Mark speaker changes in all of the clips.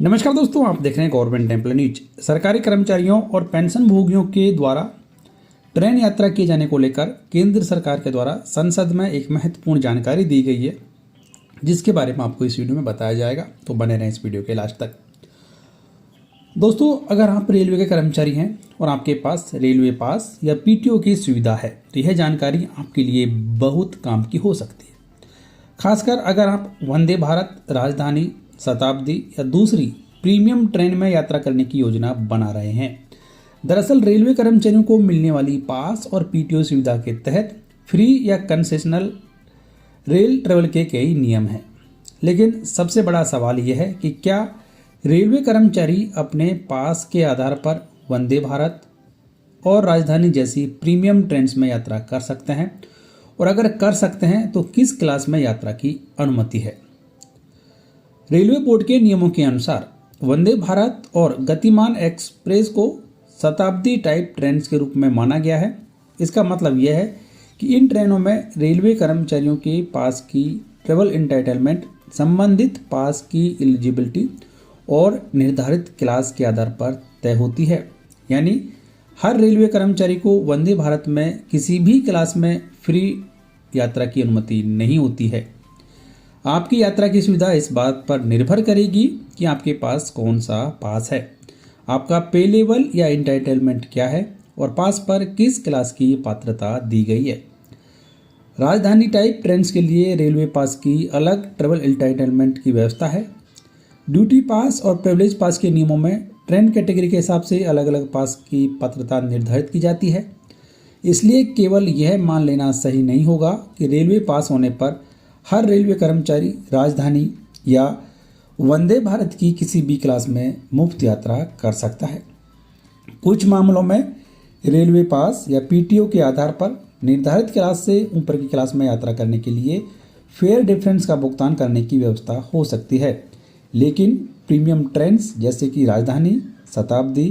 Speaker 1: नमस्कार दोस्तों, आप देख रहे हैं गवर्नमेंट एम्प्लॉय न्यूज। सरकारी कर्मचारियों और पेंशन भोगियों के द्वारा ट्रेन यात्रा किए जाने को लेकर केंद्र सरकार के द्वारा संसद में एक महत्वपूर्ण जानकारी दी गई है, जिसके बारे में आपको इस वीडियो में बताया जाएगा। तो बने रहें इस वीडियो के लास्ट तक। दोस्तों, अगर आप रेलवे के कर्मचारी हैं और आपके पास रेलवे पास या पीटीओ की सुविधा है तो यह जानकारी आपके लिए बहुत काम की हो सकती है। खासकर अगर आप वंदे भारत, राजधानी, शताब्दी या दूसरी प्रीमियम ट्रेन में यात्रा करने की योजना बना रहे हैं। दरअसल रेलवे कर्मचारियों को मिलने वाली पास और पीटीओ सुविधा के तहत फ्री या कंसेशनल रेल ट्रेवल के कई नियम हैं, लेकिन सबसे बड़ा सवाल यह है कि क्या रेलवे कर्मचारी अपने पास के आधार पर वंदे भारत और राजधानी जैसी प्रीमियम ट्रेन में यात्रा कर सकते हैं, और अगर कर सकते हैं तो किस क्लास में यात्रा की अनुमति है। रेलवे बोर्ड के नियमों के अनुसार वंदे भारत और गतिमान एक्सप्रेस को शताब्दी टाइप ट्रेन के रूप में माना गया है। इसका मतलब यह है कि इन ट्रेनों में रेलवे कर्मचारियों के पास की ट्रेवल एंटाइटलमेंट संबंधित पास की एलिजिबिलिटी और निर्धारित क्लास के आधार पर तय होती है। यानी हर रेलवे कर्मचारी को वंदे भारत में किसी भी क्लास में फ्री यात्रा की अनुमति नहीं होती है। आपकी यात्रा की सुविधा इस बात पर निर्भर करेगी कि आपके पास कौन सा पास है, आपका पे लेवल या एंटाइटलमेंट क्या है और पास पर किस क्लास की पात्रता दी गई है। राजधानी टाइप ट्रेन के लिए रेलवे पास की अलग ट्रेवल एंटाइटलमेंट की व्यवस्था है। ड्यूटी पास और प्रिविलेज पास के नियमों में ट्रेन कैटेगरी के हिसाब से अलग अलग पास की पात्रता निर्धारित की जाती है। इसलिए केवल यह मान लेना सही नहीं होगा कि रेलवे पास होने पर हर रेलवे कर्मचारी राजधानी या वंदे भारत की किसी भी क्लास में मुफ्त यात्रा कर सकता है। कुछ मामलों में रेलवे पास या पीटीओ के आधार पर निर्धारित क्लास से ऊपर की क्लास में यात्रा करने के लिए फेयर डिफरेंस का भुगतान करने की व्यवस्था हो सकती है, लेकिन प्रीमियम ट्रेन जैसे कि राजधानी, शताब्दी,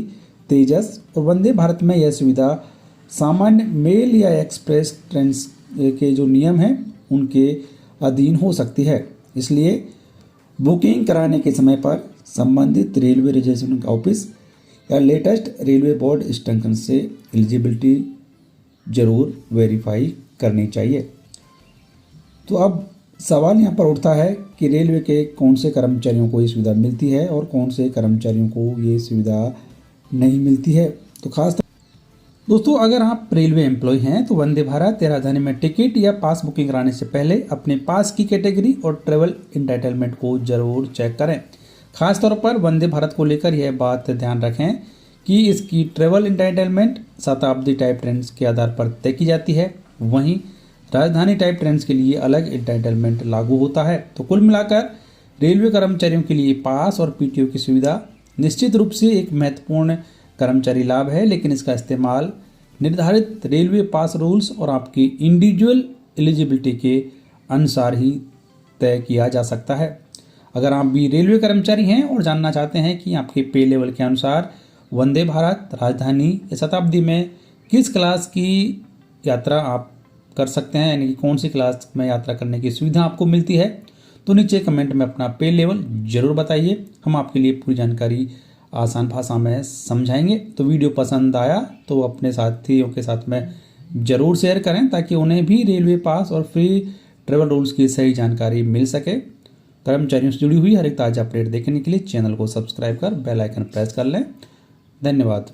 Speaker 1: तेजस और वंदे भारत में यह सुविधा सामान्य मेल या एक्सप्रेस ट्रेन के जो नियम हैं उनके अधीन हो सकती है। इसलिए बुकिंग कराने के समय पर संबंधित रेलवे रजिस्ट्रेशन ऑफिस या लेटेस्ट रेलवे बोर्ड इंस्ट्रक्शन से एलिजिबिलिटी जरूर वेरीफाई करनी चाहिए। तो अब सवाल यहाँ पर उठता है कि रेलवे के कौन से कर्मचारियों को ये सुविधा मिलती है और कौन से कर्मचारियों को ये सुविधा नहीं मिलती है। तो खास दोस्तों, अगर आप रेलवे एम्प्लॉय हैं तो वंदे भारत या राजधानी में टिकट या पास बुकिंग कराने से पहले अपने पास की कैटेगरी और ट्रेवल एंटाइटलमेंट को जरूर चेक करें। खासतौर पर वंदे भारत को लेकर यह बात ध्यान रखें कि इसकी ट्रेवल एंटाइटलमेंट शताब्दी टाइप ट्रेन के आधार पर तय की जाती है, वहीं राजधानी टाइप ट्रेन के लिए अलग एंटाइटलमेंट लागू होता है। तो कुल मिलाकर रेलवे कर्मचारियों के लिए पास और पीटीओ की सुविधा निश्चित रूप से एक महत्वपूर्ण कर्मचारी लाभ है, लेकिन इसका इस्तेमाल निर्धारित रेलवे पास रूल्स और आपकी इंडिविजुअल एलिजिबिलिटी के अनुसार ही तय किया जा सकता है। अगर आप भी रेलवे कर्मचारी हैं और जानना चाहते हैं कि आपके पे लेवल के अनुसार वंदे भारत, राजधानी या शताब्दी में किस क्लास की यात्रा आप कर सकते हैं, यानी कि कौन सी क्लास में यात्रा करने की सुविधा आपको मिलती है, तो नीचे कमेंट में अपना पे लेवल जरूर बताइए। हम आपके लिए पूरी जानकारी आसान भाषा में समझाएंगे। तो वीडियो पसंद आया तो अपने साथियों के साथ में ज़रूर शेयर करें ताकि उन्हें भी रेलवे पास और फ्री ट्रेवल रूल्स की सही जानकारी मिल सके। कर्मचारियों से जुड़ी हुई हर एक ताज़ा अपडेट देखने के लिए चैनल को सब्सक्राइब कर बेल आइकन प्रेस कर लें। धन्यवाद।